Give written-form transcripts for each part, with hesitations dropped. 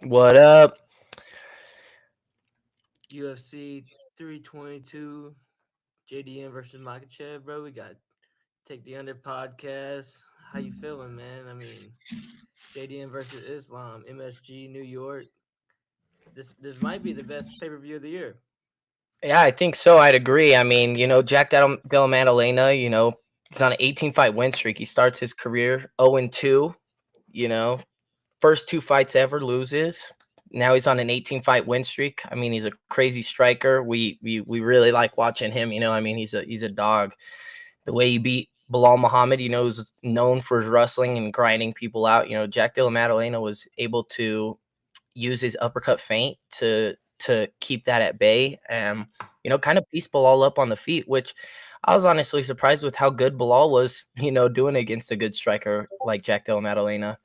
What up? UFC 322, JDM versus Makhachev, bro. We got Take the Under podcast. How you feeling, man? I mean, JDM versus Islam, MSG, New York. This might be the best pay per view of the year. Yeah, I think so. I'd agree. I mean, Jack Della Maddalena, he's on an 18 fight win streak. He starts his career 0-2, you know, first two fights ever loses. Now he's on an 18 fight win streak. I mean, he's a crazy striker. We really like watching him. I mean, he's a dog. The way he beat Bilal Muhammad, is known for his wrestling and grinding people out. Jack Della Maddalena was able to use his uppercut feint to keep that at bay and kind of piece Bilal up on the feet, which I was honestly surprised with how good Bilal was, doing against a good striker like Jack Della Maddalena.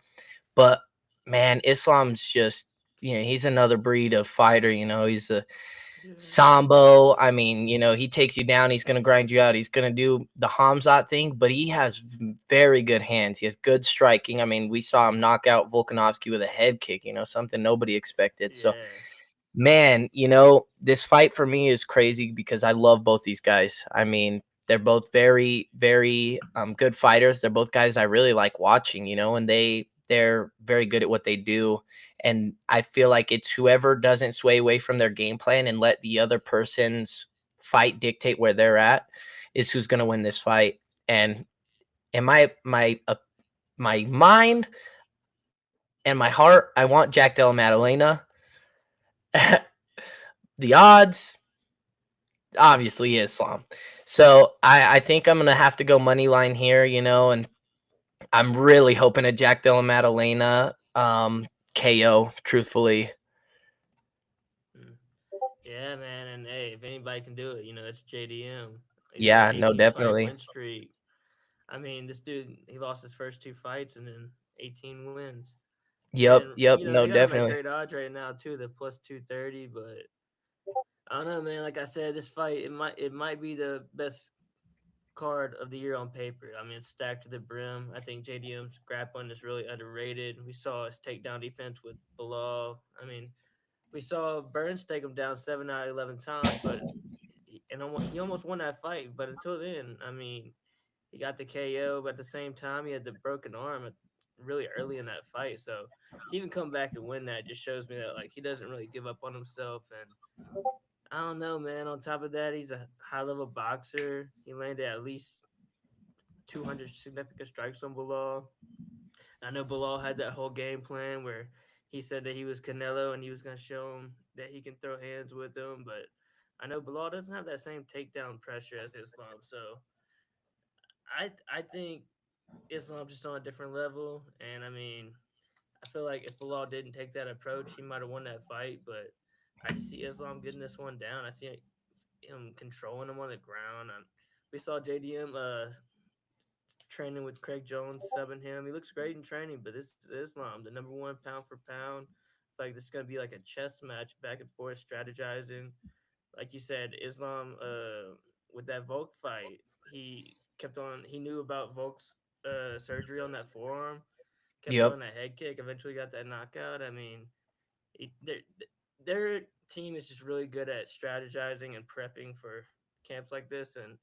But man, Islam's just he's another breed of fighter. He's a Yeah. Sambo. I mean, he takes you down. He's gonna grind you out. He's gonna do the Hamzat thing, but he has very good hands. He has good striking. I mean, we saw him knock out Volkanovski with a head kick. Something nobody expected. So, Yeah. man, this fight for me is crazy because I love both these guys. I mean, they're both very, very good fighters. They're both guys I really like watching. And they're very good at what they do. And I feel like it's whoever doesn't sway away from their game plan and let the other person's fight dictate where they're at is who's going to win this fight. And in my mind and my heart, I want Jack Della Maddalena. The odds, obviously, Islam. So I think I'm gonna have to go money line here, and I'm really hoping a Jack Della Maddalena KO. Truthfully, Mm. Yeah, man. And hey, if anybody can do it, it's JDM. He's on an yeah, no, 18 fight definitely. win streak. I mean, this dude, he lost his first two fights and then 18 wins. Yep, And, yep, they no, got him at definitely. great odds right now, too. The plus 230, but I don't know, man. Like I said, this fight it might be the best card of the year on paper. I mean, it's stacked to the brim. I think JDM's grappling is really underrated. We saw his takedown defense with Bilal. I mean, we saw Burns take him down 7 out of 11 times, but he almost won that fight. But until then, I mean, he got the KO, but at the same time, he had the broken arm really early in that fight. So to even come back and win that just shows me that like he doesn't really give up on himself. And I don't know, man. On top of that, he's a high level boxer. He landed at least 200 significant strikes on Bilal. I know Bilal had that whole game plan where he said that he was Canelo and he was going to show him that he can throw hands with him. But I know Bilal doesn't have that same takedown pressure as Islam. So I think Islam just on a different level. And I mean, I feel like if Bilal didn't take that approach, he might have won that fight. But I just see Islam getting this one down. I see him controlling him on the ground. And we saw JDM training with Craig Jones, subbing him. He looks great in training, but this is Islam, the number one pound for pound. I feel like this is gonna be like a chess match, back and forth, strategizing. Like you said, Islam, with that Volk fight, he kept on. He knew about Volk's surgery on that forearm. Kept Yep. throwing that head kick. Eventually got that knockout. I mean, he, their team is just really good at strategizing and prepping for camps like this. And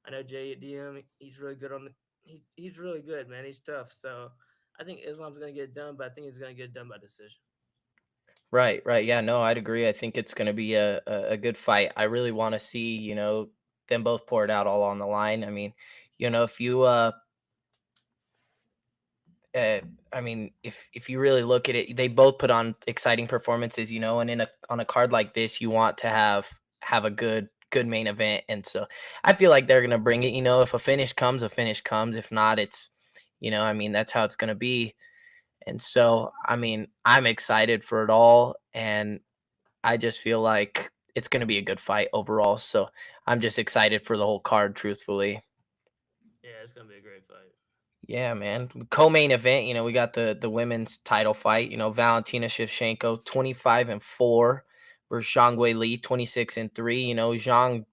I know JDM, he's really good on the. He's really good, man. He's tough. So I think Islam's gonna get it done, but I think he's gonna get it done by decision. Right, right. Yeah, no, I'd agree. I think it's gonna be a good fight. I really want to see, them both pour it out all on the line. I mean, if you uh, I mean, if you really look at it, they both put on exciting performances, and in a on a card like this, you want to have a good main event, and so I feel like they're gonna bring it. If a finish comes, a finish comes. If not, it's, I mean, that's how it's gonna be. And so, I mean, I'm excited for it all, and I just feel like it's gonna be a good fight overall. So I'm just excited for the whole card, truthfully. Yeah, it's gonna be a great fight. Yeah, man. Co-main event, we got the women's title fight. Valentina Shevchenko, 25-4 versus Zhang Wei Li, 26-3. Zhang,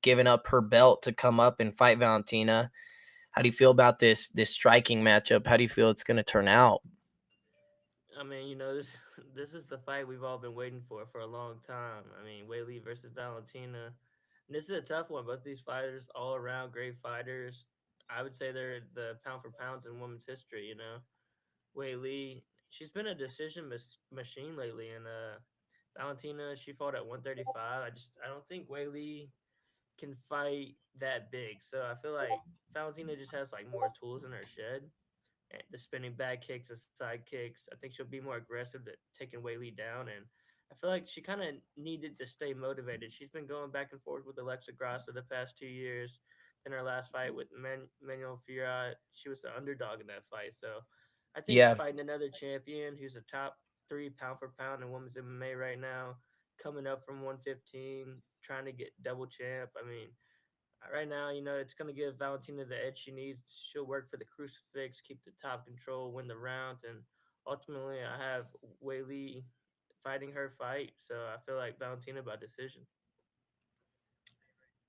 giving up her belt to come up and fight Valentina. How do you feel about this striking matchup? How do you feel it's gonna turn out? I mean, this this is the fight we've all been waiting for a long time. I mean, Weili versus Valentina. And this is a tough one. Both these fighters, all around great fighters. I would say they're the pound for pounds in women's history. Weili, she's been a decision machine lately, and Valentina, she fought at 135. I don't think Weili can fight that big. So I feel like Valentina just has like more tools in her shed, and the spinning back kicks, the side kicks. I think she'll be more aggressive at taking Whaley down. And I feel like she kind of needed to stay motivated. She's been going back and forth with Alexa Grasso the past 2 years. In her last fight with Manuel Fiorot, she was the underdog in that fight. So I think Yeah. fighting another champion who's a top three pound for pound in women's MMA right now, coming up from 115, trying to get double champ. I mean, right now, it's going to give Valentina the edge she needs. She'll work for the crucifix, keep the top control, win the rounds, and ultimately, I have Weili fighting her fight. So I feel like Valentina by decision.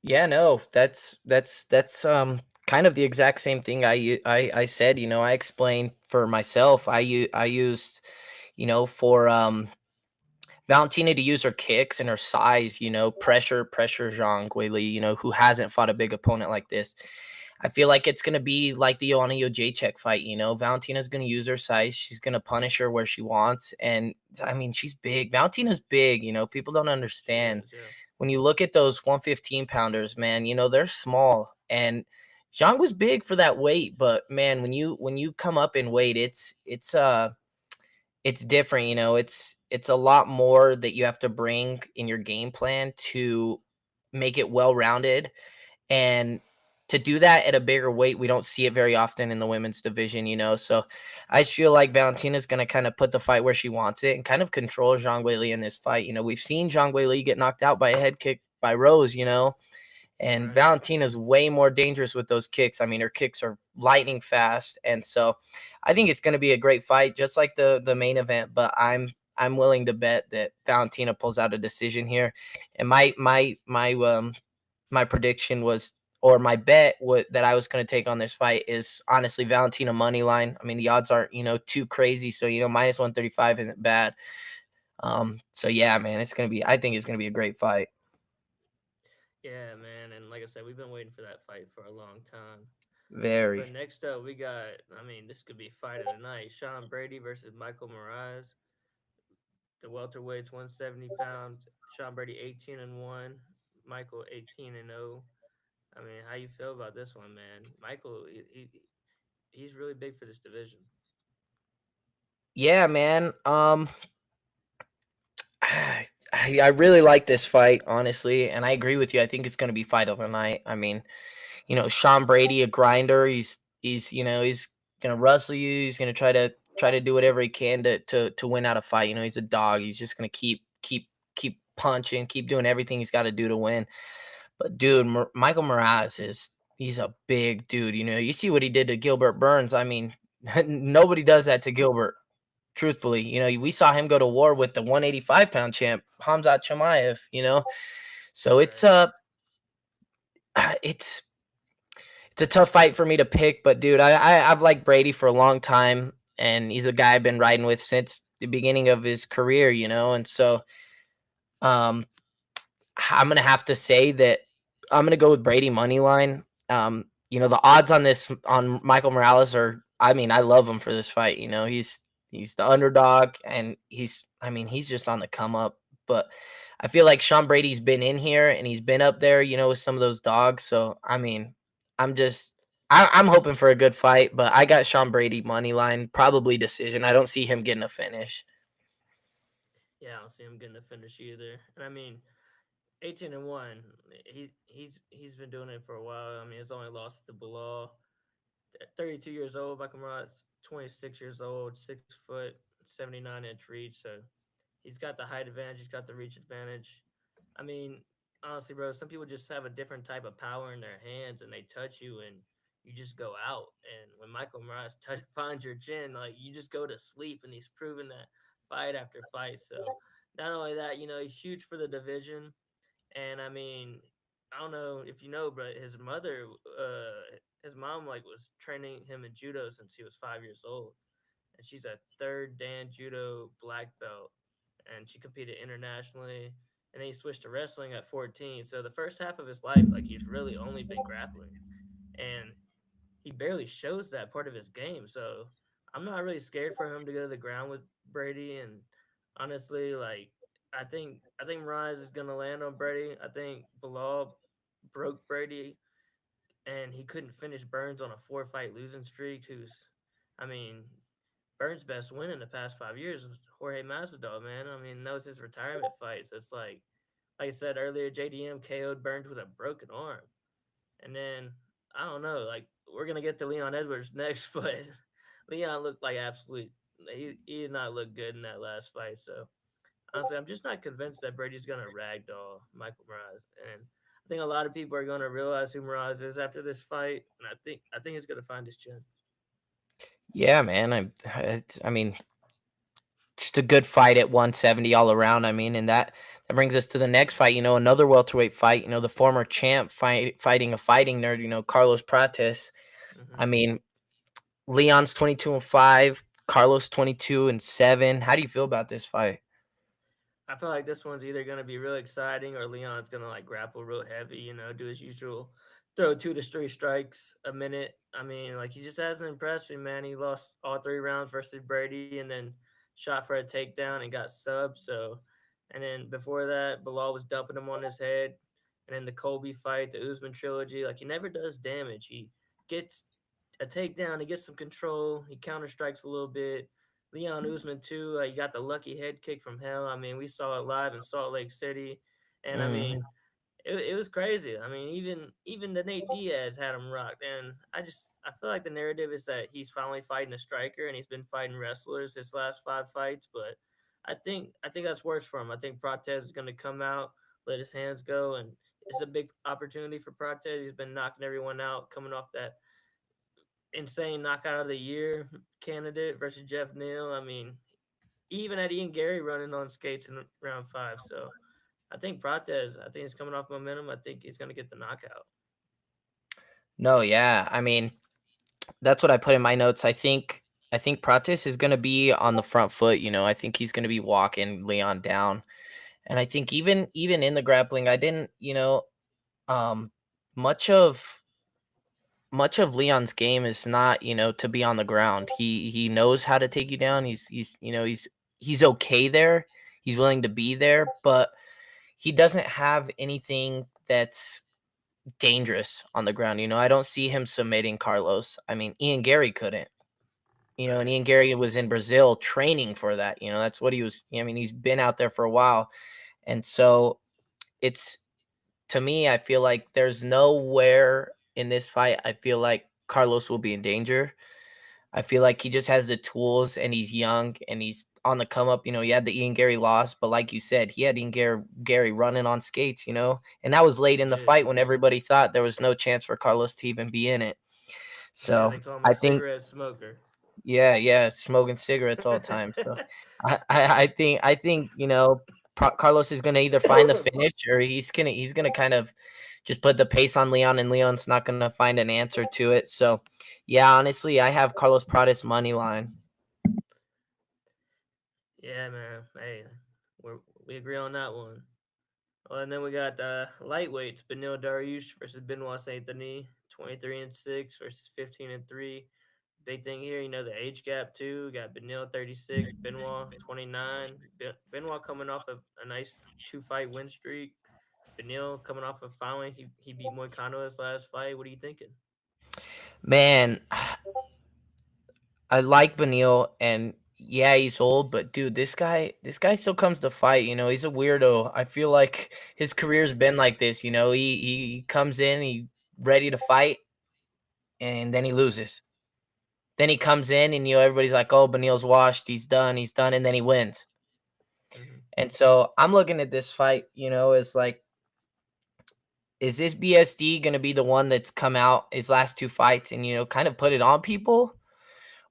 Yeah, no, that's kind of the exact same thing I said. I explained for myself. I used, for Valentina to use her kicks and her size, pressure Zhang Guili, who hasn't fought a big opponent like this. I feel like it's gonna be like the Joanna Jacek fight. Valentina's gonna use her size. She's gonna punish her where she wants, and I mean, she's big. Valentina's big. People don't She understand is, yeah. when you look at those 115 pounders, man. They're small, and Zhang was big for that weight, but man, when you come up in weight, it's different. It's a lot more that you have to bring in your game plan to make it well rounded, and to do that at a bigger weight, we don't see it very often in the women's division. So I just feel like Valentina's going to kind of put the fight where she wants it and kind of control Zhang Weili in this fight. We've seen Zhang Weili get knocked out by a head kick by Rose, and Right. Valentina's way more dangerous with those kicks. I mean, her kicks are lightning fast, and so I think it's going to be a great fight, just like the main event. But I'm willing to bet that Valentina pulls out a decision here, and my prediction was, or my bet that I was going to take on this fight is honestly Valentina money line. I mean, the odds aren't too crazy, so minus 135 isn't bad. So yeah, man, it's gonna be. I think it's gonna be a great fight. Yeah, man. And like I said, we've been waiting for that fight for a long time. But Very. next up, we got, I mean, this could be fight of the night. Sean Brady versus Michael Moraes. The welterweights 170 pounds. Sean Brady 18-1. Michael 18-0. I mean, how you feel about this one, man? Michael, he's really big for this division. Yeah, man. I really like this fight, honestly, and I agree with you. I think it's going to be fight of the night. I mean, Sean Brady, a grinder. He's gonna wrestle you. He's gonna try to do whatever he can to win out a fight. He's a dog. He's just gonna keep punching, keep doing everything he's got to do to win. But dude, Michael Morales he's a big dude. You see what he did to Gilbert Burns. I mean, nobody does that to Gilbert. Truthfully, we saw him go to war with the 185-pound champ Hamzat Chimaev. So Right. it's it's a tough fight for me to pick, but dude, I've liked Brady for a long time, and he's a guy I've been riding with since the beginning of his career, and so um, I'm gonna have to say that I'm gonna go with Brady money line. The odds on this on Michael Morales are, I mean, I love him for this fight. He's the underdog, and I mean, he's just on the come up. But I feel like Sean Brady's been in here and he's been up there, with some of those dogs. So I mean, I'm just I'm hoping for a good fight, but I got Sean Brady money line, probably decision. I don't see him getting a finish. Yeah, I don't see him getting a finish either. And I mean, 18-1. He's been doing it for a while. I mean, he's only lost to Bilal. At 32 years old, Michael Morales, 26 years old, 6 foot, 79-inch reach. So he's got the height advantage. He's got the reach advantage. I mean, honestly, bro, some people just have a different type of power in their hands, and they touch you, and you just go out. And when Michael Morales finds your chin, like you just go to sleep, and he's proven that fight after fight. So not only that, he's huge for the division, and I mean, I don't know if you know, but his mom like was training him in judo since he was 5 years old. and she's a third Dan Judo black belt, and she competed internationally. And then he switched to wrestling at 14. So the first half of his life, like he's really only been grappling, and he barely shows that part of his game. So I'm not really scared for him to go to the ground with Brady. And honestly, like I think Rise is gonna land on Brady. I think Bilal broke Brady, and he couldn't finish Burns on a 4-fight losing streak. I mean, Burns' best win in the past 5 years was Jorge Masvidal. Man, I mean that was his retirement fight. So it's like I said earlier, JDM KO'd Burns with a broken arm. And then I don't know, like we're gonna get to Leon Edwards next, but Leon looked like absolute. He did not look good in that last fight. So honestly, I'm just not convinced that Brady's gonna ragdoll Michael Morales. And I think a lot of people are gonna realize who Morales is after this fight, and I think he's gonna find his chin. Yeah, man. I mean, just a good fight at 170 all around. I mean, and that brings us to the next fight. Another welterweight fight. The former champ fighting a fighting nerd. Carlos Prates. I Hmm. mean, Leon's 22-5, Carlos 22-7. How do you feel about this fight? I feel like this one's either gonna be real exciting or Leon's gonna like grapple real heavy, do his usual throw 2 to 3 strikes a minute. I mean, like he just hasn't impressed me, man. He lost all 3 rounds versus Brady and then shot for a takedown and got subbed. So and then before that, Bilal was dumping him on his head. And then the Colby fight, the Usman trilogy, like he never does damage. He gets a takedown, he gets some control, he counter strikes a little bit. Leon Usman too. He got the lucky head kick from hell. I mean, we saw it live in Salt Lake City, and I Mm. mean, it was crazy. I mean, even the Nate Diaz had him rocked, and I feel like the narrative is that he's finally fighting a striker, and he's been fighting wrestlers his last 5 fights. But I think that's worse for him. I think Prates is going to come out, let his hands go, and it's a big opportunity for Prates. He's been knocking everyone out, coming off that insane knockout of the year candidate versus Jeff Neal. I mean, he even had Ian Gary running on skates in round 5. So I think Prates, I think he's coming off momentum. I think he's going to get the knockout. No, yeah. I mean, that's what I put in my notes. I think Pratis is going to be on the front foot. I think he's going to be walking Leon down, and I think even in the grappling, I didn't. Um, much of much of Leon's game is not, to be on the ground. He knows how to take you down. He's okay there. He's willing to be there, but he doesn't have anything that's dangerous on the ground. I don't see him submitting Carlos. I mean, Ian Gary couldn't. And Right. Ian Gary was in Brazil training for that. That's what he was. I mean, he's been out there for a while, and so it's to me. I feel like there's nowhere in this fight. I feel like Carlos will be in danger. I feel like he just has the tools, and he's young, and he's on the come up. He had the Ian Gary loss, but like you said, he had Gary running on skates. And that was late He in the did. fight when everybody thought there was no chance for Carlos to even be in it. Yeah, So they call him a I think, cigarette smoker. yeah, yeah, smoking cigarettes all the time. So I think Carlos is gonna either find the finish, or he's gonna kind of just put the pace on Leon, and Leon's not gonna find an answer to it. So yeah, honestly, I have Carlos Pratis money line. Yeah, man. Hey, we agree on that one. Well, and then we got lightweights: Benil Dariush versus Benoit Saint Denis, 23-6 versus 15-3. Big thing here, the age gap too. Got Benil 36, Benoit 29. Benoit coming off of a nice 2-fight win streak. Benil coming off of finally he beat Moicano his last fight. What are you thinking? Man, I like Benil, and yeah, he's old, but dude, this guy still comes to fight. He's a weirdo. I feel like his career's been like this. He comes in, he ready to fight, and then he loses. Then he comes in, and everybody's like, "Oh, Benil's washed. He's done," and then he wins. Hmm. And so I'm looking at this fight, as like, is this BSD gonna be the one that's come out his last 2 fights and kind of put it on people?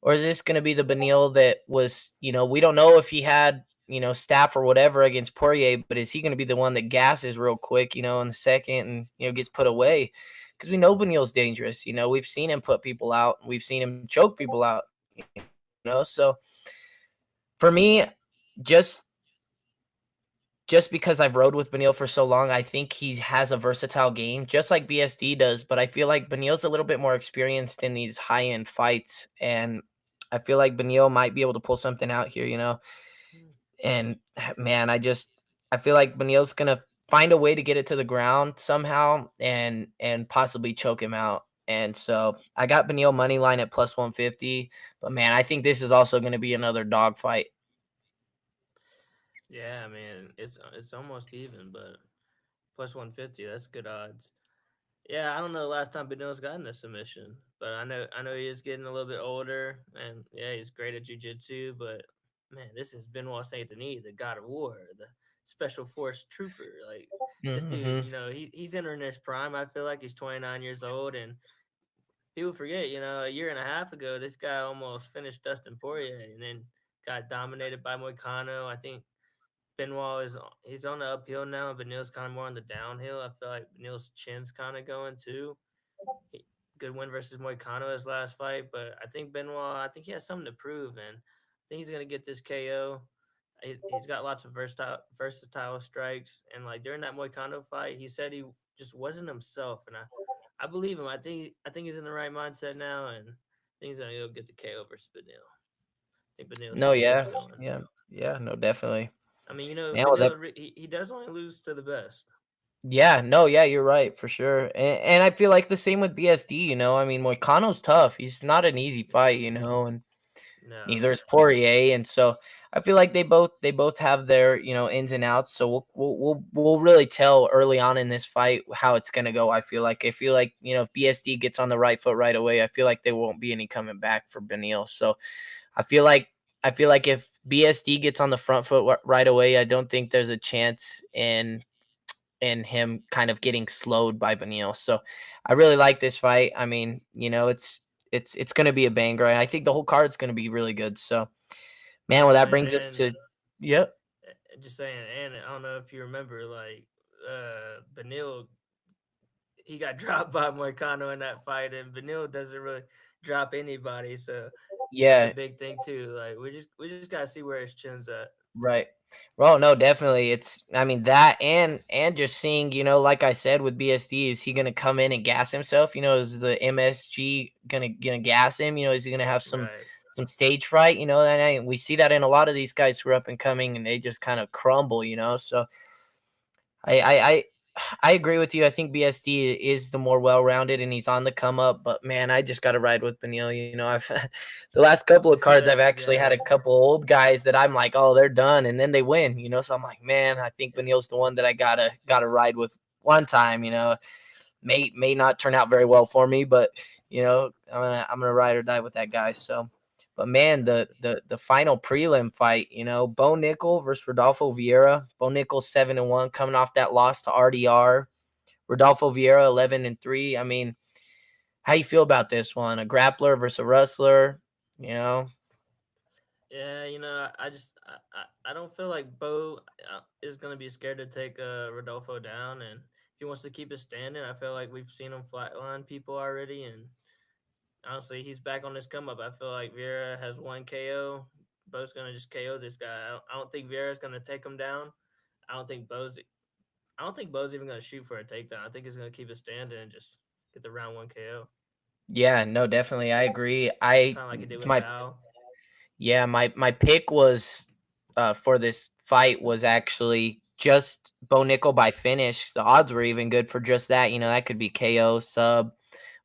Or is this going to be the Benil that was, we don't know if he had, staff or whatever against Poirier, but is he going to be the one that gasses real quick, in the second and, gets put away? Because we know Benil's dangerous. We've seen him put people out. We've seen him choke people out. So for me, just just because I've rode with Benil for so long, I think he has a versatile game, just like BSD does. But I feel like Benil's a little bit more experienced in these high end fights, and I feel like Benil might be able to pull something out here. Mm. And man, I feel like Benil's gonna find a way to get it to the ground somehow, and possibly choke him out. And so I got Benil money line at plus 150, but man, I think this is also going to be another dog fight. Yeah, I mean it's almost even, but plus 150, that's good odds. Yeah, I don't know the last time Benil's gotten a submission, but I know he is getting a little bit older, and yeah, he's great at jujitsu. But man, this is Benoit Saint Denis, the God of War, the Special Force Trooper. Like this dude, Hmm. he's entering his prime. I feel like he's 29 years old, and people forget, a year and a half ago, this guy almost finished Dustin Poirier, and then got dominated by Moicano. I think Benoit he's on the uphill now, and Benil's kind of more on the downhill. I feel like Benil's chin's kind of going too. Good win versus Moicano his last fight, but I think Benoit, I think he has something to prove, and I think he's gonna get this KO. He's got lots of versatile strikes, and like during that Moicano fight, he said he just wasn't himself, and I believe him. I think he's in the right mindset now, and I think he's gonna go get the KO versus Benil. I think Benil's No, just gets yeah, going. yeah, yeah. No, definitely. I mean, Man, well, that Benil, he does only lose to the best. yeah, no, yeah, you're right for sure. And I feel like the same with BSD. I mean, Moicano's tough. He's not an easy fight, and No, neither is Poirier, and so I feel like they both have their ins and outs. So we'll really tell early on in this fight how it's gonna go. I feel like if BSD gets on the right foot right away, I feel like there won't be any coming back for Benil. So I feel like I feel like if BSD gets on the front foot right away, I don't think there's a chance in him kind of getting slowed by Benil. So I really like this fight. I mean, it's going to be a banger, and I think the whole card's going to be really good. So, man, well, that and brings us then to yep, just saying, and I don't know if you remember, like Benil, he got dropped by Moicano in that fight, and Benil doesn't really drop anybody, so that's a yeah, big thing too. Like we just gotta see where his chin's at. right. Well, no, definitely. I mean, that and just seeing, like I said with BSD, is he gonna come in and gas himself? Is the MSG gonna gas him? Is he gonna have some Right. some stage fright? And we see that in a lot of these guys who are up and coming, and they just kind of crumble. So I I agree with you. I think BSD is the more well-rounded, and he's on the come up. But man, I just got to ride with Benil. I've the last couple of cards, I've That's the actually had guy. a couple old guys that I'm like, oh, they're done, and then they win. So I'm like, man, I think Yeah. Benil's the one that I gotta ride with one time. May not turn out very well for me, but I'm gonna ride or die with that guy. So. But man, the final prelim fight, Bo Nickel versus Rodolfo Vieira. Bo Nickel 7-1, coming off that loss to RDR. Rodolfo Vieira 11-3. I mean, how you feel about this one? A grappler versus a wrestler, you know? Yeah, I don't feel like Bo is gonna be scared to take Rodolfo down, and if he wants to keep it standing, I feel like we've seen him flatline people already, and honestly, he's back on his come up. I feel like Vieira has one KO. Bo's gonna just KO this guy. I don't think Vieira's gonna take him down. I don't think Bo's. I don't think Bo's even gonna shoot for a takedown. I think he's gonna keep it standing and just get the round one KO, Yeah, no, definitely. I agree. I kind of like he did with my Bao. Yeah, my pick was for this fight was actually just Bo Nickel by finish. The odds were even good for just that. That could be KO, sub,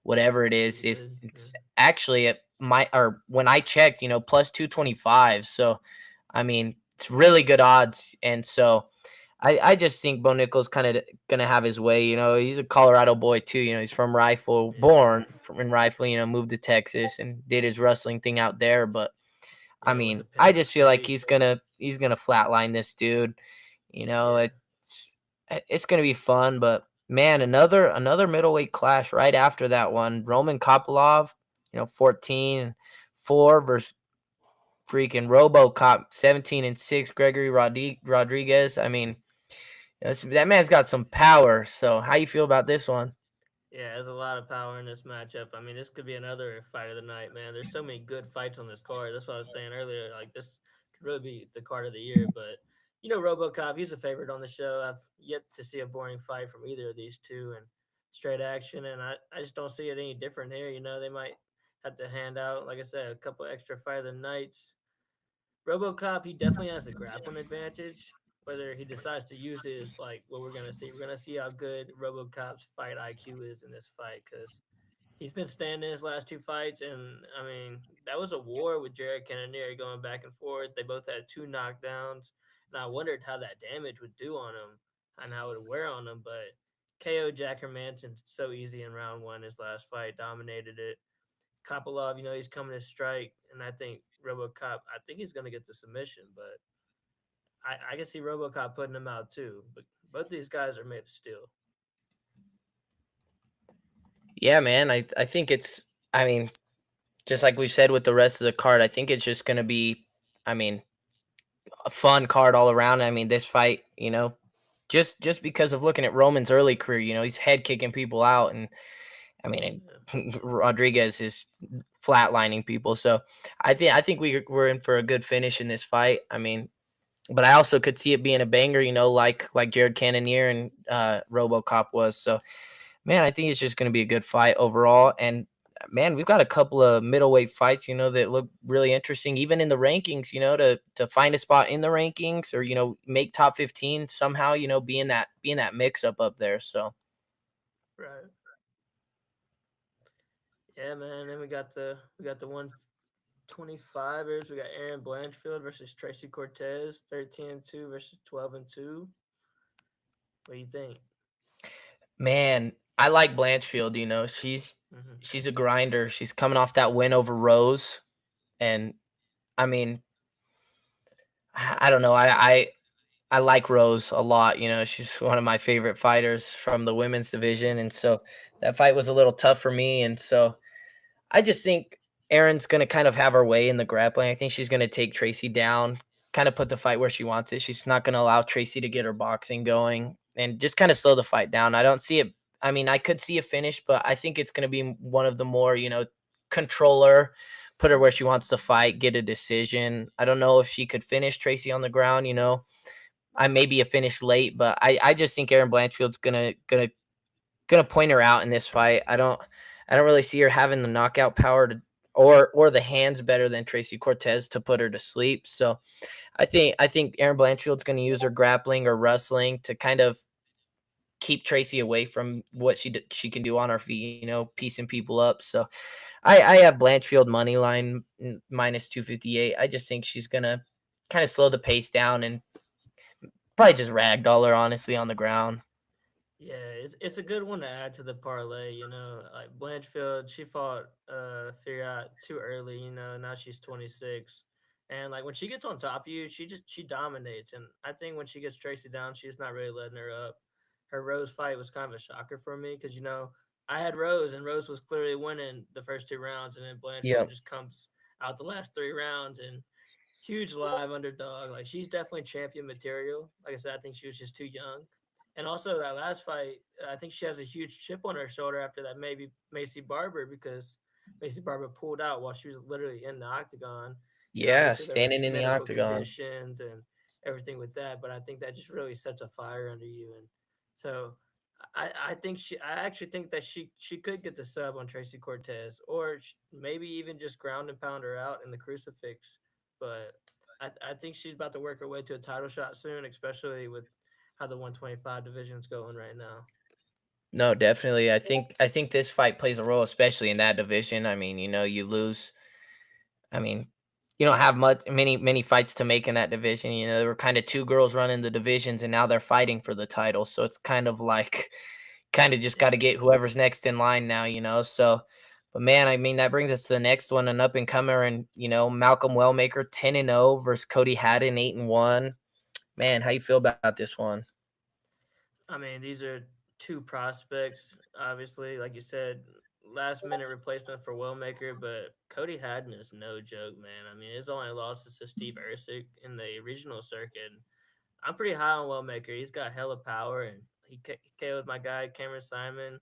whatever it is. It's, Good. it's actually at or when I checked, plus 225. So, I mean, it's really good odds. And so I just think Bo Nickel's kind of gonna have his way. He's a Colorado boy too. He's from Rifle, Yeah. born from in Rifle. Moved to Texas and did his wrestling thing out there. But I Yeah. Went to mean, Penn I just feel like State. he's gonna flatline this dude. Yeah. It's gonna be fun, but man, another middleweight clash right after that one. Roman Kopylov, 14-4 versus freaking RoboCop, 17-6. Gregory Rodriguez. I mean, that man's got some power. So how you feel about this one? Yeah, there's a lot of power in this matchup. I mean, this could be another fight of the night, man. There's so many good fights on this card. That's what I was saying earlier. Like this could really be the card of the year. But RoboCop, he's a favorite on the show. I've yet to see a boring fight from either of these two, and straight action. And I just don't see it any different here. They might have to hand out, like I said, a couple extra fight of the nights. RoboCop, he definitely has a grappling advantage. Whether he decides to use it is like what we're gonna see. We're gonna see how good RoboCop's fight IQ is in this fight because he's been standing his last two fights, and I mean that was a war with Jared Cannonier going back and forth. They both had two knockdowns, and I wondered how that damage would do on him and how it would wear on him. But KO Jack Hermanson so easy in round one. His last fight dominated it. Kopylov, he's coming to strike, and I think RoboCop, I think he's going to get the submission, but I can see RoboCop putting him out too. But both these guys are made of steel. Yeah, man. I think it's. I mean, just like we said with the rest of the card, I think it's just gonna be. I mean, a fun card all around. I mean, this fight, just because of looking at Roman's early career, he's head kicking people out, and I mean, Yeah. and Rodriguez is flatlining people. So I think we're in for a good finish in this fight. I mean, but I also could see it being a banger, like Jared Cannonier and RoboCop was. So man, I think it's just going to be a good fight overall. And man, we've got a couple of middleweight fights, that look really interesting, even in the rankings. To find a spot in the rankings or make top 15 somehow. Being that mix up there. So Right. Yeah, man. Then we got the 125ers. We got Aaron Blanchfield versus Tracy Cortez, 13-2 versus 12-2. What do you think? man, I like Blanchfield. Hmm. She's a grinder. She's coming off that win over Rose, and I mean, I don't know. I like Rose a lot. She's one of my favorite fighters from the women's division, and so that fight was a little tough for me. And so I just think Erin's gonna kind of have her way in the grappling. I think she's gonna take Tracy down, kind of put the fight where she wants it. She's not gonna allow Tracy to get her boxing going and just kind of slow the fight down. I don't see it. I mean, I could see a finish, but I think it's gonna be one of the more, controller, put her where she wants to fight, get a decision. I don't know if she could finish Tracy on the ground. I may be a finish late, but I just think Aaron Blanchfield's gonna point her out in this fight. I don't really see her having the knockout power to or the hands better than Tracy Cortez to put her to sleep. So I think Aaron Blanchfield's gonna use her grappling or wrestling to kind of keep Tracy away from what she can do on her feet, piecing people up. So I have Blanchfield money line minus 258. I just think she's gonna kind of slow the pace down and probably just ragdoll her honestly on the ground. Yeah, it's a good one to add to the parlay. Like Blanchfield, she fought Fiat too early. Now she's 26, and like when she gets on top of you, she dominates. And I think when she gets Tracy down, she's not really letting her up. Her Rose fight was kind of a shocker for me because I had Rose, and Rose was clearly winning the first two rounds, and then Blanchfield Yep. just comes out the last three rounds and huge live underdog. Like she's definitely champion material. Like I said, I think she was just too young. And also that last fight, I think she has a huge chip on her shoulder after that maybe Macy Barber because Macy Barber pulled out while she was literally in the octagon. And Yeah, obviously there were standing in the medical octagon. conditions and everything with that. But I think that just really sets a fire under you. And so I actually think that she could get the sub on Tracy Cortez or maybe even just ground and pound her out in the crucifix. But I think she's about to work her way to a title shot soon, especially with how the 125 division's going right now. No, definitely. I think this fight plays a role, especially in that division. I mean, you lose. I mean, you don't have many fights to make in that division. There were kind of two girls running the divisions, and now they're fighting for the title. So it's kind of like, kind of just got to Yeah. get whoever's next in line now. So, but man, I mean, that brings us to the next one, an up and comer, and Malcolm Wellmaker, 10-0 versus Cody Haddon, 8-1. Man, how you feel about this one? I mean, these are two prospects, obviously, like you said, last minute replacement for Wellmaker, but Cody Haddon is no joke, man. I mean, his only loss is to Steve Ersic in the regional circuit. I'm pretty high on Wellmaker. He's got hella power, and he KO'd my guy Cameron Simon.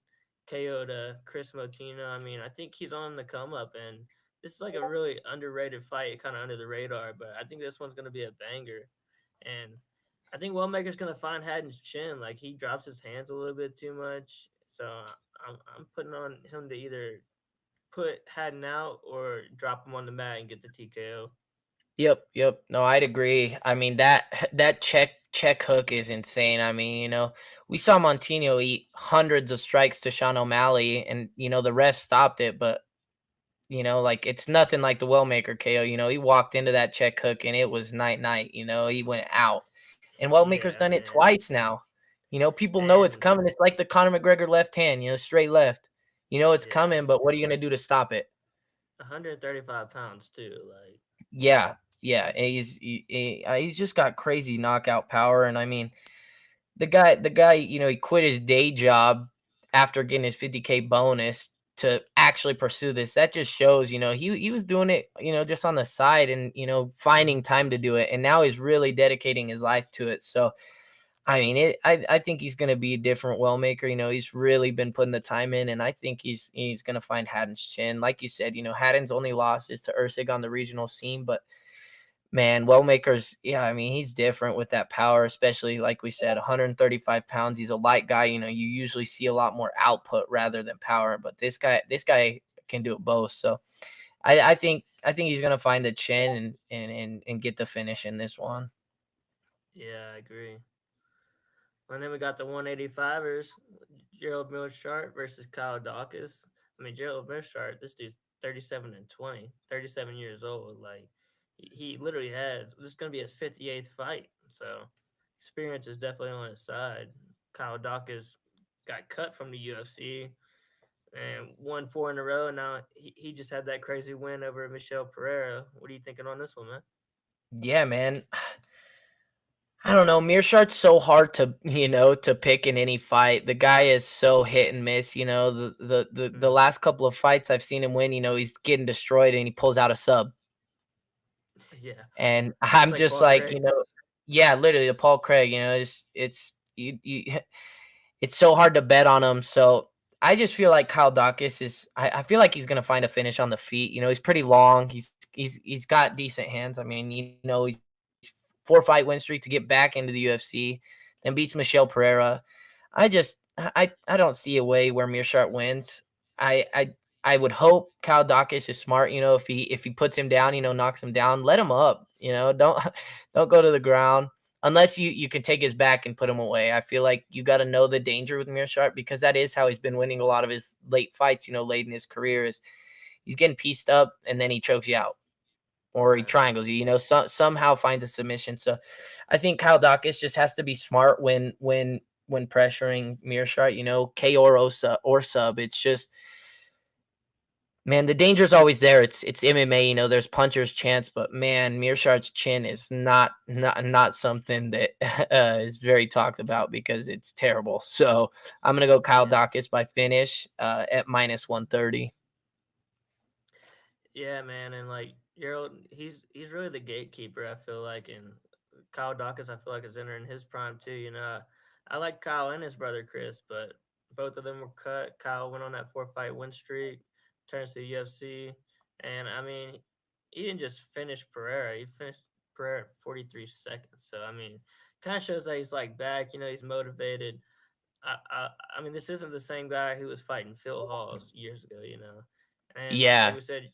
KO'd Chris Motino. I mean, I think he's on the come up, and this is like a really underrated fight, kind of under the radar. But I think this one's gonna be a banger, and I think Wellmaker's gonna find Haddon's chin. Like he drops his hands a little bit too much, so I'm putting on him to either put Haddon out or drop him on the mat and get the TKO. Yep, yep. No, I'd agree. I mean that check hook is insane. I mean, we saw Montino eat hundreds of strikes to Sean O'Malley, and the ref stopped it, but like it's nothing like the Wellmaker KO. He walked into that check hook and it was night night. He went out, and Wellmaker's Yeah, done it man. twice now. People know it's And coming. It's like the Conor McGregor left hand, straight left. It's yeah, coming, but what are you gonna do to stop it? 135 pounds too. Like Yeah, yeah, and he's just got crazy knockout power, and I mean, the guy, he quit his day job after getting his 50K bonus to actually pursue this. That just shows, he was doing it, just on the side and finding time to do it, and now he's really dedicating his life to it. So, I mean, I think he's going to be a different well maker. He's really been putting the time in, and I think he's going to find Haddon's chin. Like you said, Haddon's only loss is to Ursig on the regional scene, but man, Wellmaker's, yeah, I mean, he's different with that power, especially like we said, 135 pounds. He's a light guy. You usually see a lot more output rather than power, but this guy can do it both. So I think he's gonna find the chin and get the finish in this one. yeah, I agree. And then we got the 185ers, Gerald Milchart versus Kyle Dawkins. I mean, Gerald Milchart, this dude's 37 and 20, 37 years old. Like, he literally has, this is going to be his 58th fight. So, experience is definitely on his side. Kyle Dawkins got cut from the UFC and won four in a row. And now he just had that crazy win over Michelle Pereira. What are you thinking on this one, man? Yeah, man. I don't know. Mearshart's so hard to pick in any fight. The guy is so hit and miss. The Hmm. last couple of fights I've seen him win, he's getting destroyed and he pulls out a sub. Yeah. And Just I'm like just Paul like, Craig. yeah, literally the Paul Craig, it's it's so hard to bet on him. So I just feel like Kyle Dawkins I feel like he's gonna find a finish on the feet. He's pretty long. He's got decent hands. I mean, he's 4-fight win streak to get back into the UFC, then beats Michelle Pereira. I don't see a way where Mearshart wins. I I I would hope Kyle Dawkins is smart. If he puts him down, knocks him down, let him up. Don't don't go to the ground unless you can take his back and put him away. I feel like you got to know the danger with Mearshart because that is how he's been winning a lot of his late fights. Late in his career is he's getting pieced up and then he chokes you out or he Right. triangles you. Somehow finds a submission. So I think Kyle Dawkins just has to be smart when pressuring Mearshart. K or sub. It's just, man, the danger's always there. It's MMA. There's puncher's chance, but man, Mearshart's chin is not something that is very talked about because it's terrible. So I'm gonna go Kyle Yeah. Dawkins by finish at -130. Yeah, man, and like Gerald, he's really the gatekeeper. I feel like, and Kyle Dawkins, I feel like is entering his prime too. I like Kyle and his brother Chris, but both of them were cut. Kyle went on that 4-fight win streak, turns to the UFC, and I mean, he didn't just finish Pereira; he finished Pereira at 43 seconds. So I mean, kind of shows that he's like back. He's motivated. I mean, this isn't the same guy who was fighting Phil Halls years ago. And like Yeah, we said,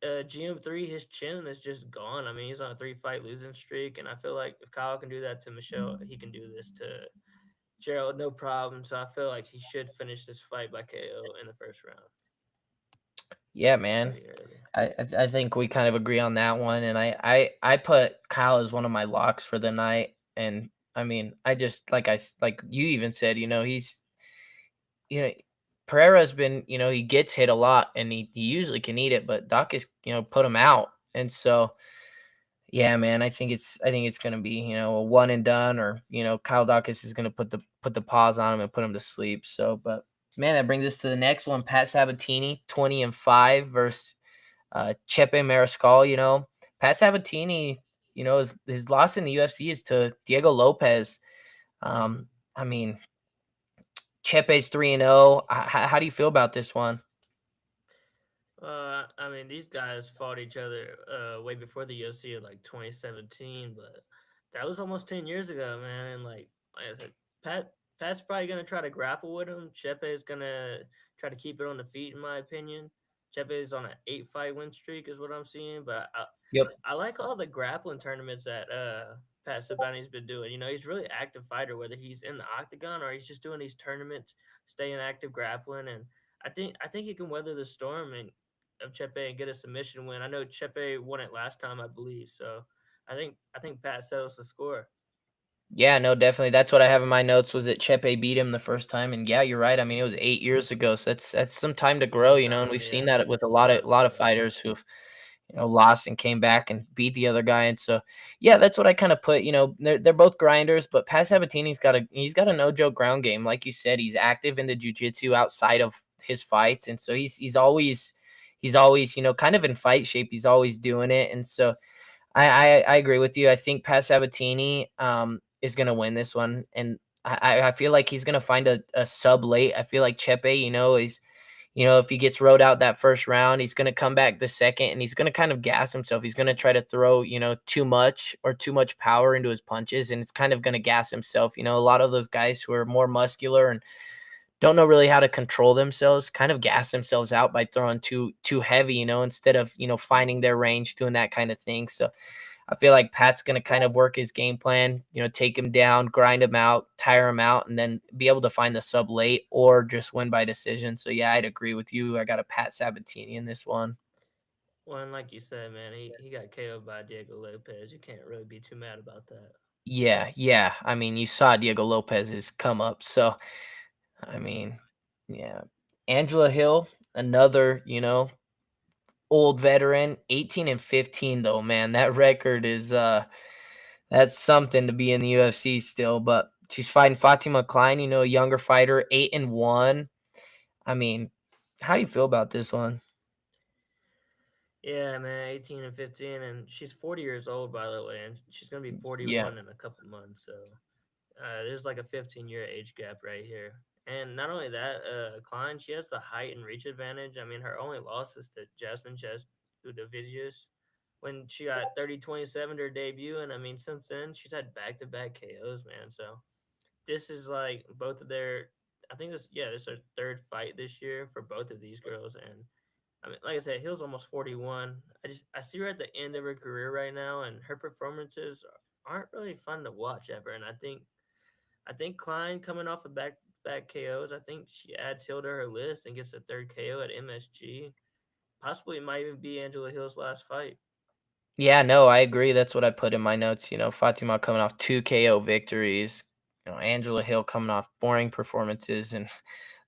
GM3, his chin is just gone. I mean, he's on a 3-fight losing streak, and I feel like if Kyle can do that to Michelle, he can do this to Gerald, no problem. So I feel like he should finish this fight by KO in the first round, yeah, man. pretty early. I think we kind of agree on that one, and I put Kyle as one of my locks for the night, and I mean, I just like you even said, you know Pereira's been, he gets hit a lot, and he usually can eat it, but Doc is, put him out, and so yeah, man, I think it's gonna be, a one and done, or Kyle Dawkins is gonna put the pause on him and put him to sleep. So, but man, that brings us to the next one. Pat Sabatini, 20-5 versus Chepe Mariscal. Pat Sabatini, his loss in the UFC is to Diego Lopez. Hmm. I mean, Chepe's 3-0. How do you feel about this one? I mean, these guys fought each other way before the UFC in like 2017, but that was almost 10 years ago, man. And like I said, Pat's probably gonna try to grapple with him. Chepe is gonna try to keep it on the feet, in my opinion. Chepe is on an 8 fight win streak, is what I'm seeing. But Yep. I like all the grappling tournaments that Pat Sabane's been doing. You know, he's a really active fighter, whether he's in the octagon or he's just doing these tournaments, staying active grappling, and I think he can weather the storm of Chepe and get a submission win. I know Chepe won it last time, I believe. So I think Pat settles the score. Yeah, no, definitely. That's what I have in my notes was that Chepe beat him the first time, and yeah, you're right. I mean, it was 8 years ago, so that's some time to It's a long grow, and time, we've seen yeah. that with a It's a lot lot of to grow. fighters who've lost and came back and beat the other guy, and so yeah, that's what I kind of put. They're both grinders, but Pat Sabatini's got a no joke ground game, like you said. He's active in the jujitsu outside of his fights, and so he's always kind of in fight shape. He's always doing it, and so I agree with you. I think Pat Sabatini is gonna win this one, and I feel like he's gonna find a sub late. I feel like Chepe, is if he gets rode out that first round, he's gonna come back the second, and he's gonna kind of gas himself. He's gonna try to throw too much power into his punches, and it's kind of gonna gas himself. A lot of those guys who are more muscular and don't know really how to control themselves kind of gas themselves out by throwing too heavy, instead of finding their range, doing that kind of thing. So I feel like Pat's going to kind of work his game plan, take him down, grind him out, tire him out, and then be able to find the sub late or just win by decision. So yeah, I'd agree with you. I got a Pat Sabatini in this one. Well, and like you said, man, he got KO'd by Diego Lopez. You can't really be too mad about that. Yeah, yeah. I mean, you saw Diego Lopez's come up. So I mean, yeah. Angela Hill, another, old veteran, 18-15 though, man. That record is that's something to be in the UFC still, but she's fighting Fatima Klein, a younger fighter, 8-1. I mean, how do you feel about this one? Yeah, man, 18 and 15, and she's 40 years old, by the way, and she's gonna be Yeah. 41 in a couple months. So there's like a 15-year age gap right here. And not only that, Klein, she has the height and reach advantage. I mean, her only loss is to Jasmine Udovicius when she got 30-27 to her debut. And I mean, since then, she's had back-to-back KOs, man. So this is like both of their, I think this is their third fight this year for both of these girls. And I mean, like I said, Hill's almost 41. I see her at the end of her career right now, and her performances aren't really fun to watch ever. And I think Klein coming off of back KOs, I think she adds Hill to her list and gets a third KO at MSG. Possibly it might even be Angela Hill's last fight. Yeah, no, I agree. That's what I put in my notes. Fatima coming off 2 KO victories. Angela Hill coming off boring performances and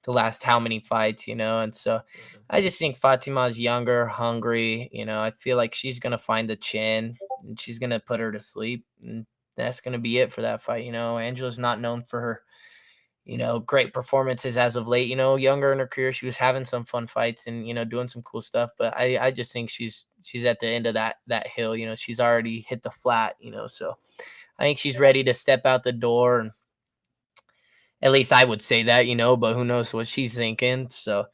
the last how many fights, and so Yeah. I just think Fatima's younger, hungry. I feel like she's gonna find the chin and she's gonna put her to sleep, and that's gonna be it for that fight. Angela's not known for her, great performances as of late. Younger in her career, she was having some fun fights and doing some cool stuff. But I just think she's at the end of that hill. She's already hit the flat. So I think she's ready to step out the door, and at least I would say that. But who knows what she's thinking? So,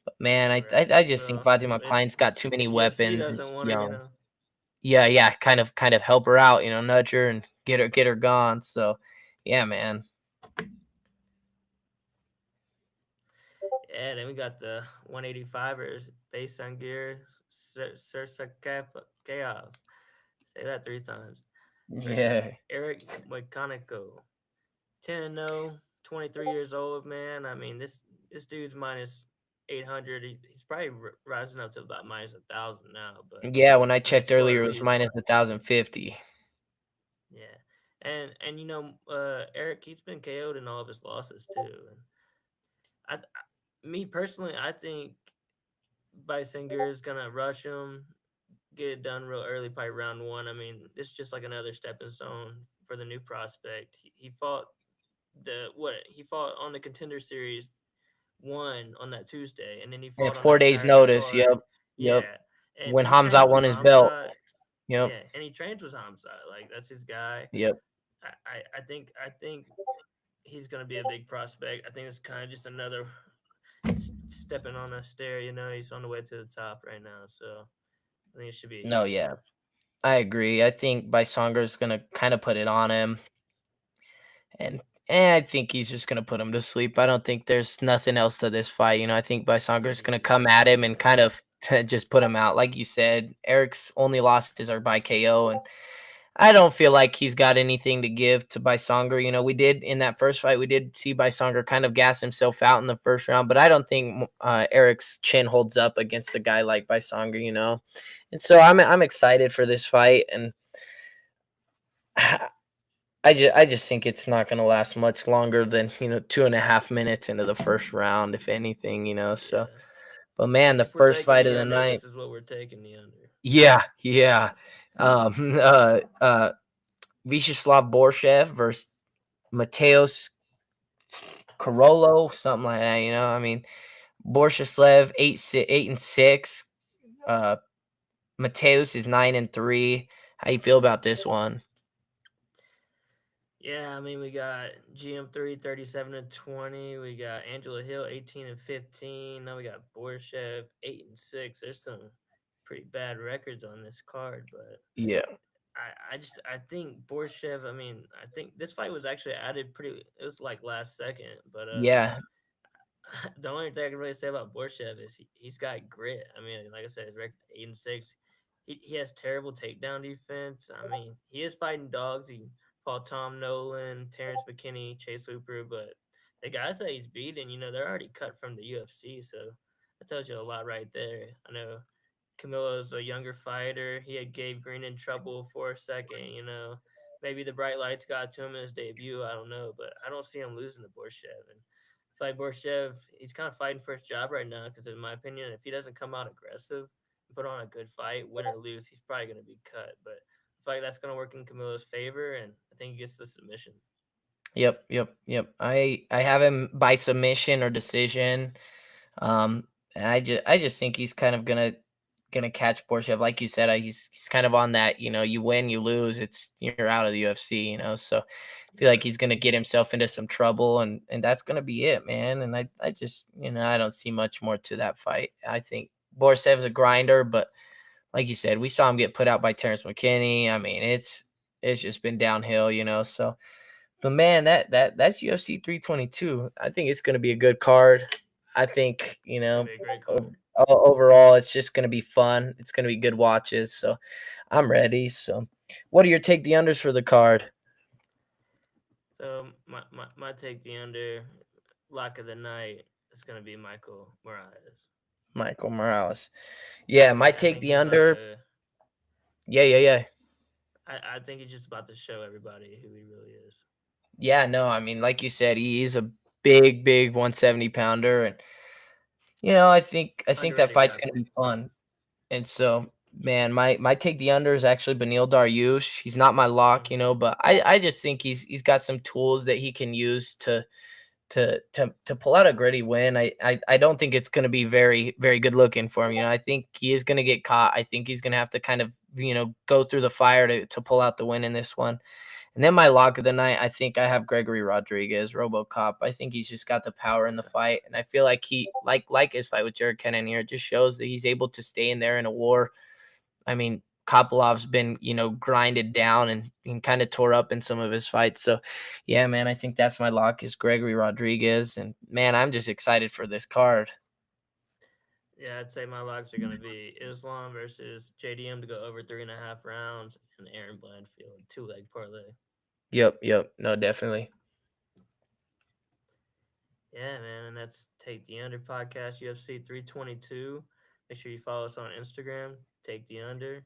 but man, I Right. just think Well, Fatima if Klein's got too many if UFC weapons and doesn't she's want her, young. Yeah, yeah, kind of help her out. Nudge her and get her gone. So, yeah, man. yeah. Then we got the 185ers based on gear. Sursakev. Say that 3 times. Versus Yeah. Eric Moicanico. 10-0, 23 years old, man. I mean, this dude's minus 800. He's probably rising up to about minus 1,000 now. But Yeah, when I I mean, it's checked for a earlier, it was reason. minus 1,050. Yeah, and Eric, he's been KO'd in all of his losses too. And me personally, I think Bisinger is gonna rush him, get it done real early, probably round one. I mean, it's just like another stepping stone for the new prospect. He fought he fought on the Contender Series one on that Tuesday, and then he Yeah, fought on 4 that days Saturday notice. card. Yep. Yep. Yeah, and When he Hamza trains with won his belt. Hamza. Yep. Yeah, and he trains with Hamza. Like that's his guy. Yep. I think he's going to be a big prospect. I think it's kind of just another stepping on a stair. He's on the way to the top right now, so I think it should be No, easy. yeah, I agree. I think Bisonger's gonna kind of put it on him, and I think he's just gonna put him to sleep. I don't think there's nothing else to this fight. I think I Bisonger's think gonna he's come going to at take him him and out. kind of just put him out. Like you said, Eric's only losses are by KO, and I don't feel like he's got anything to give to Bisonger. We did in that first fight, we did see Bisonger kind of gas himself out in the first round, but I don't think Eric's chin holds up against a guy like Bisonger. And so I'm excited for this fight, and I just think it's not going to last much longer than 2.5 minutes into the first round, if anything. So, Yeah. but man, the If we're first taking fight of the the under, night, this is what we're taking the under. yeah. Um, uh, uh, Vyacheslav Borshev versus Mateos Carollo, something like that. I mean, Borshev 8-6. Uh, Mateos is 9-3. How you feel about this one? Yeah, I mean, we got GM3 37-20. We got Angela Hill 18-15. Now we got Borshev 8-6. There's some pretty bad records on this card, but Yeah, I think Borshev. I mean, I think this fight was actually added pretty. It was like last second, but yeah, the only thing I can really say about Borshev is he's got grit. I mean, like I said, his record 8-6. He has terrible takedown defense. I mean, he is fighting dogs. He fought Tom Nolan, Terrence McKinney, Chase Hooper, but the guys that he's beating, they're already cut from the UFC. So that tells you a lot right there. I know Camilo's a younger fighter. He had Gabe Green in trouble for a second. Maybe the bright lights got to him in his debut. I don't know, but I don't see him losing to Borshev. And I feel like Borshev, he's kind of fighting for his job right now because, in my opinion, if he doesn't come out aggressive and put on a good fight, win or lose, he's probably going to be cut. But I feel like that's going to work in Camilo's favor, and I think he gets the submission. yep. I have him by submission or decision. And I just think he's kind of gonna catch Borshev, like you said. He's kind of on that. You win, you lose. You're out of the UFC. So I feel like Yeah. he's gonna get himself into some trouble, and that's gonna be it, man. And I just I don't see much more to that fight. I think Borsev's a grinder, but like you said, we saw him get put out by Terrence McKinney. I mean, it's just been downhill. So. But man, that's UFC 322. I think it's going to be a good card. I think It's going to be a great card. overall, it's just going to be fun. It's going to be good watches. So I'm ready. So, what do your take the unders for the card, So my take the under lock of the night is going to be Michael Morales. Michael Morales? Yeah, my I take think the he's about under. to. Yeah. I think he's just about to show everybody who he really is. Yeah, no, I mean, like you said, he is a big 170 pounder, and I think that Underrated fight's going to grappler. be fun. And so, man, my take the under is actually Beneil Dariush. He's not my lock, Hmm. but I just think he's got some tools that he can use to pull out a gritty win. I don't think it's going to be very good looking for him. I think he is going to get caught. I think he's going to have to kind of go through the fire to pull out the win in this one. And then my lock of the night, I think I have Gregory Rodriguez, RoboCop. I think he's just got the power in the fight, and I feel like he like his fight with Jared Cannonier, it just shows that he's able to stay in there in a war. I mean, Kopolov's been grinded down and kind of tore up in some of his fights. So, yeah, man, I think that's my lock is Gregory Rodriguez, and man, I'm just excited for this card. Yeah, I'd say my locks are going to be Islam versus JDM to go over 3.5 rounds, and Aaron Blandfield 2-leg parlay. Yep. No, definitely. Yeah, man, and that's Take the Under podcast UFC 322. Make sure you follow us on Instagram. Take the Under.